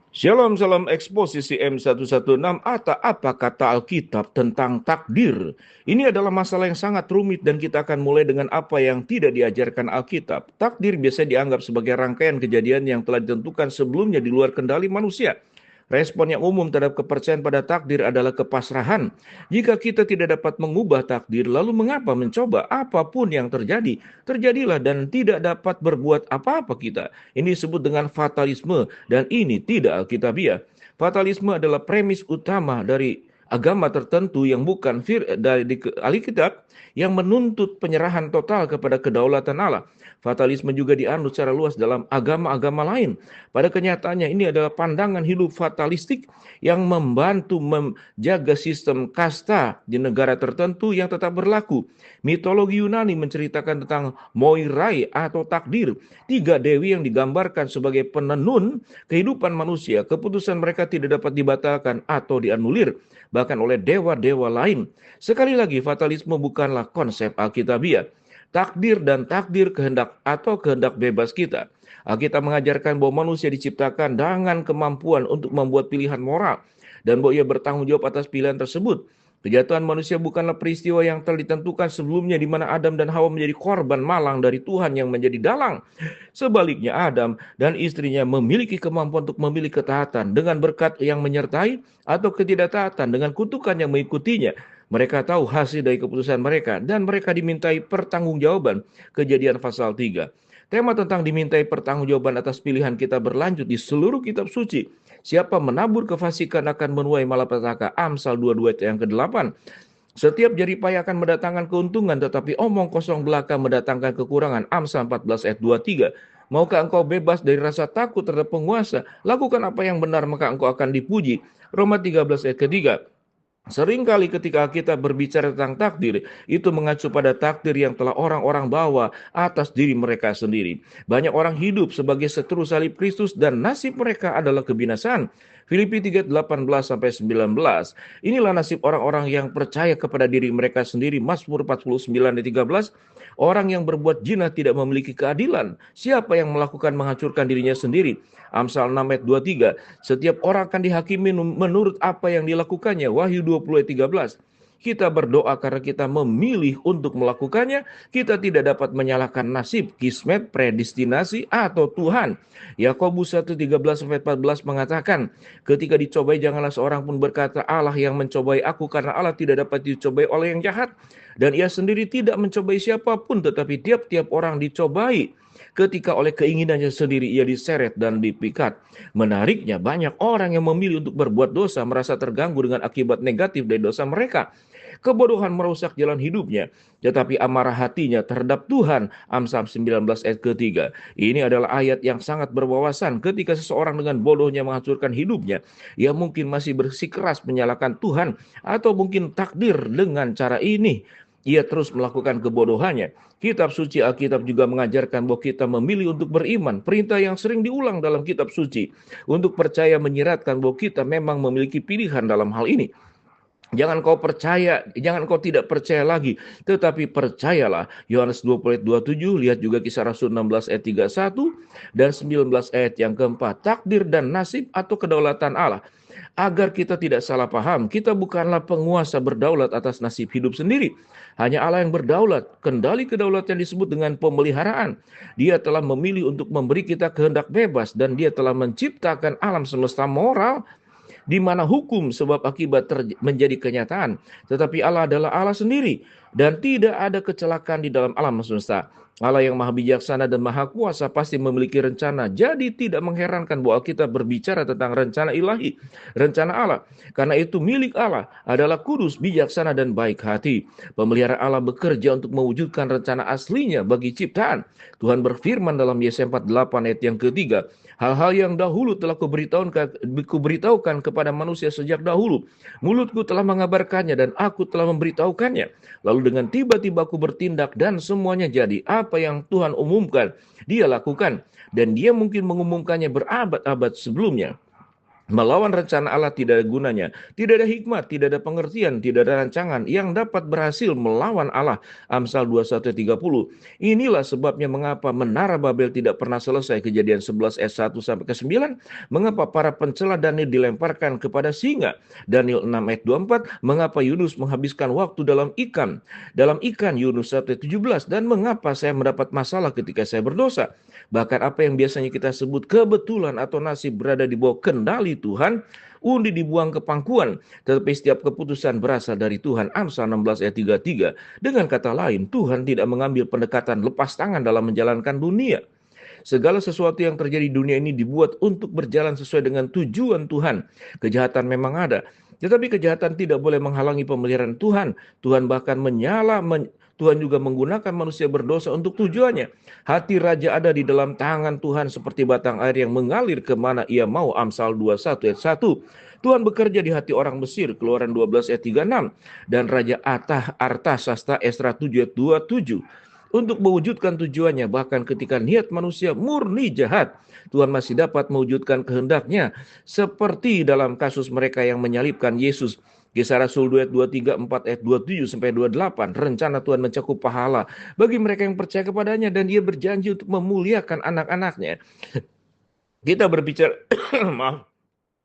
Shalom, salam eksposisi M116 atau apa kata Alkitab tentang takdir. Ini adalah masalah yang sangat rumit dan kita akan mulai dengan apa yang tidak diajarkan Alkitab. Takdir biasa dianggap sebagai rangkaian kejadian yang telah ditentukan sebelumnya di luar kendali manusia. Respon yang umum terhadap kepercayaan pada takdir adalah kepasrahan. Jika kita tidak dapat mengubah takdir, lalu mengapa mencoba? Apapun yang terjadi, terjadilah dan tidak dapat berbuat apa-apa kita. Ini disebut dengan fatalisme dan ini tidak alkitabiah. Fatalisme adalah premis utama dari agama tertentu yang bukan dari Alkitab yang menuntut penyerahan total kepada kedaulatan Allah. Fatalisme juga dianut secara luas dalam agama-agama lain. Pada kenyataannya ini adalah pandangan hidup fatalistik yang membantu menjaga sistem kasta di negara tertentu yang tetap berlaku. Mitologi Yunani menceritakan tentang Moirai atau takdir, tiga dewi yang digambarkan sebagai penenun kehidupan manusia. Keputusan mereka tidak dapat dibatalkan atau dianulir, bahkan oleh dewa-dewa lain. Sekali lagi, fatalisme bukanlah konsep Alkitabiah. Takdir dan takdir kehendak atau kehendak bebas kita. Alkitab mengajarkan bahwa manusia diciptakan dengan kemampuan untuk membuat pilihan moral dan bahwa ia bertanggung jawab atas pilihan tersebut. Kejatuhan manusia bukanlah peristiwa yang telah ditentukan sebelumnya di mana Adam dan Hawa menjadi korban malang dari Tuhan yang menjadi dalang. Sebaliknya Adam dan istrinya memiliki kemampuan untuk memilih ketaatan dengan berkat yang menyertai atau ketidaktaatan dengan kutukan yang mengikutinya. Mereka tahu hasil dari keputusan mereka dan mereka dimintai pertanggungjawaban. Kejadian pasal 3. Tema tentang dimintai pertanggungjawaban atas pilihan kita berlanjut di seluruh kitab suci. Siapa menabur kefasikan akan menuai malapetaka. Amsal 22 ayat yang ke-8. Setiap jeripaya akan mendatangkan keuntungan, tetapi omong kosong belaka mendatangkan kekurangan. Amsal 14 ayat 23. Maukah engkau bebas dari rasa takut terhadap penguasa? Lakukan apa yang benar, maka engkau akan dipuji. Roma 13 ayat ketiga. Seringkali ketika kita berbicara tentang takdir, itu mengacu pada takdir yang telah orang-orang bawa atas diri mereka sendiri. Banyak orang hidup sebagai seteru salib Kristus dan nasib mereka adalah kebinasaan. Filipi 3:18-19. Inilah nasib orang-orang yang percaya kepada diri mereka sendiri. Mazmur 49:13. Orang yang berbuat zina tidak memiliki keadilan. Siapa yang melakukan menghancurkan dirinya sendiri? Amsal 6 ayat 23. Setiap orang akan dihakimi menurut apa yang dilakukannya. Wahyu 20 ayat 13. Kita berdoa karena kita memilih untuk melakukannya. Kita tidak dapat menyalahkan nasib, kismet, predestinasi, atau Tuhan. Yakobus 1:13-14 mengatakan, ketika dicobai janganlah seorang pun berkata, Allah yang mencobai aku, karena Allah tidak dapat dicobai oleh yang jahat. Dan ia sendiri tidak mencobai siapapun, tetapi tiap-tiap orang dicobai ketika oleh keinginannya sendiri ia diseret dan dipikat. Menariknya, banyak orang yang memilih untuk berbuat dosa merasa terganggu dengan akibat negatif dari dosa mereka. Kebodohan merusak jalan hidupnya, tetapi amarah hatinya terhadap Tuhan. Amsal 19 ayat ketiga. Ini adalah ayat yang sangat berwawasan. Ketika seseorang dengan bodohnya menghancurkan hidupnya, ia mungkin masih bersikeras menyalahkan Tuhan atau mungkin takdir. Dengan cara ini ia terus melakukan kebodohannya. Kitab suci Alkitab juga mengajarkan bahwa kita memilih untuk beriman. Perintah yang sering diulang dalam kitab suci. Untuk percaya menyiratkan bahwa kita memang memiliki pilihan dalam hal ini. Jangan kau percaya, jangan kau tidak percaya lagi, tetapi percayalah. Yohanes 20 ayat 27, lihat juga Kisah Rasul 16 ayat 31 dan 19 ayat yang keempat. Takdir dan nasib atau kedaulatan Allah. Agar kita tidak salah paham, kita bukanlah penguasa berdaulat atas nasib hidup sendiri. Hanya Allah yang berdaulat. Kendali kedaulatan disebut dengan pemeliharaan. Dia telah memilih untuk memberi kita kehendak bebas dan dia telah menciptakan alam semesta moral di mana hukum sebab akibat menjadi kenyataan. Tetapi Allah adalah Allah sendiri dan tidak ada kecelakaan di dalam alam semesta. Allah yang maha bijaksana dan maha kuasa pasti memiliki rencana. Jadi tidak mengherankan bahwa kita berbicara tentang rencana ilahi, rencana Allah. Karena itu milik Allah adalah kudus, bijaksana, dan baik hati. Pemeliharaan Allah bekerja untuk mewujudkan rencana aslinya bagi ciptaan. Tuhan berfirman dalam Yesaya 48 ayat yang ketiga, hal-hal yang dahulu telah kuberitahukan kepada manusia sejak dahulu. Mulutku telah mengabarkannya dan aku telah memberitahukannya. Lalu dengan tiba-tiba aku bertindak dan semuanya jadi. Apa yang Tuhan umumkan, dia lakukan. Dan dia mungkin mengumumkannya berabad-abad sebelumnya. Melawan rencana Allah tidak ada gunanya. Tidak ada hikmat, tidak ada pengertian, tidak ada rancangan yang dapat berhasil melawan Allah. Amsal 21:30. Inilah sebabnya mengapa menara Babel tidak pernah selesai. Kejadian 11 ayat 1 sampai ke 9. Mengapa para pencela Daniel dilemparkan kepada singa. Daniel 6 ayat 24. Mengapa Yunus menghabiskan waktu dalam ikan. Dalam ikan Yunus 1 ayat 17. Dan mengapa saya mendapat masalah ketika saya berdosa. Bahkan apa yang biasanya kita sebut kebetulan atau nasib berada di bawah kendali Tuhan, undi dibuang ke pangkuan, tetapi setiap keputusan berasal dari Tuhan. Amsal 16 ayat 33. Dengan kata lain, Tuhan tidak mengambil pendekatan lepas tangan dalam menjalankan dunia. Segala sesuatu yang terjadi di dunia ini dibuat untuk berjalan sesuai dengan tujuan Tuhan. Kejahatan memang ada, tetapi kejahatan tidak boleh menghalangi pemeliharaan Tuhan. Tuhan juga menggunakan manusia berdosa untuk tujuannya. Hati raja ada di dalam tangan Tuhan seperti batang air yang mengalir kemana ia mau. Amsal 21 ayat 1. Tuhan bekerja di hati orang Mesir. Keluaran 12 ayat 36. Dan Raja Artasasta Esra 7 ayat 27. Untuk mewujudkan tujuannya, bahkan ketika niat manusia murni jahat, Tuhan masih dapat mewujudkan kehendaknya. Seperti dalam kasus mereka yang menyalibkan Yesus. Kisah Rasul 2 ayat 23, 4 ayat 27 sampai 28. Rencana Tuhan mencakup pahala bagi mereka yang percaya kepadanya, dan dia berjanji untuk memuliakan anak-anaknya. Kita berbicara maaf.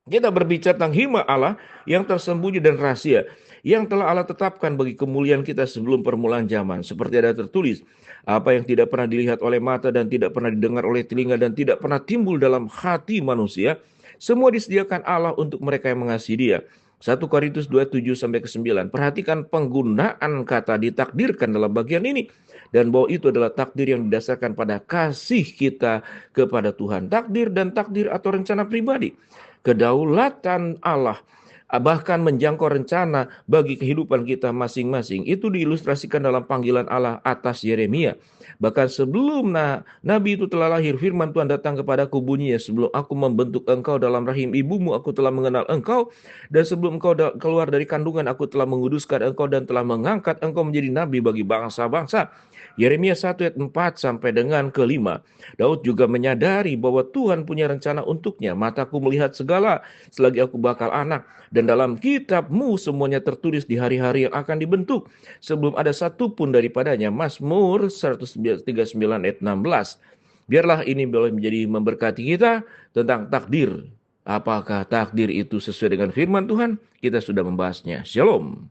Kita berbicara tentang hikmat Allah yang tersembunyi dan rahasia, yang telah Allah tetapkan bagi kemuliaan kita sebelum permulaan zaman. Seperti ada tertulis, apa yang tidak pernah dilihat oleh mata dan tidak pernah didengar oleh telinga dan tidak pernah timbul dalam hati manusia, semua disediakan Allah untuk mereka yang mengasihi Dia. 1 Korintus 2:7 sampai ke 9. Perhatikan penggunaan kata ditakdirkan dalam bagian ini, dan bahwa itu adalah takdir yang didasarkan pada kasih kita kepada Tuhan. Takdir dan takdir atau rencana pribadi. Kedaulatan Allah bahkan menjangkau rencana bagi kehidupan kita masing-masing. Itu diilustrasikan dalam panggilan Allah atas Yeremia. Bahkan sebelum Nabi itu telah lahir, firman Tuhan datang kepadaku bunyinya, sebelum aku membentuk engkau dalam rahim ibumu, aku telah mengenal engkau, dan sebelum engkau keluar dari kandungan, aku telah menguduskan engkau dan telah mengangkat engkau menjadi nabi bagi bangsa-bangsa. Yeremia 1 ayat 4 sampai dengan ke-5. Daud juga menyadari bahwa Tuhan punya rencana untuknya. Mataku melihat segala selagi aku bakal anak, dan dalam kitabmu semuanya tertulis di hari-hari yang akan dibentuk, sebelum ada satu pun daripadanya. Mazmur 139 ayat 16. Biarlah ini boleh menjadi memberkati kita tentang takdir. Apakah takdir itu sesuai dengan firman Tuhan? Kita sudah membahasnya. Shalom.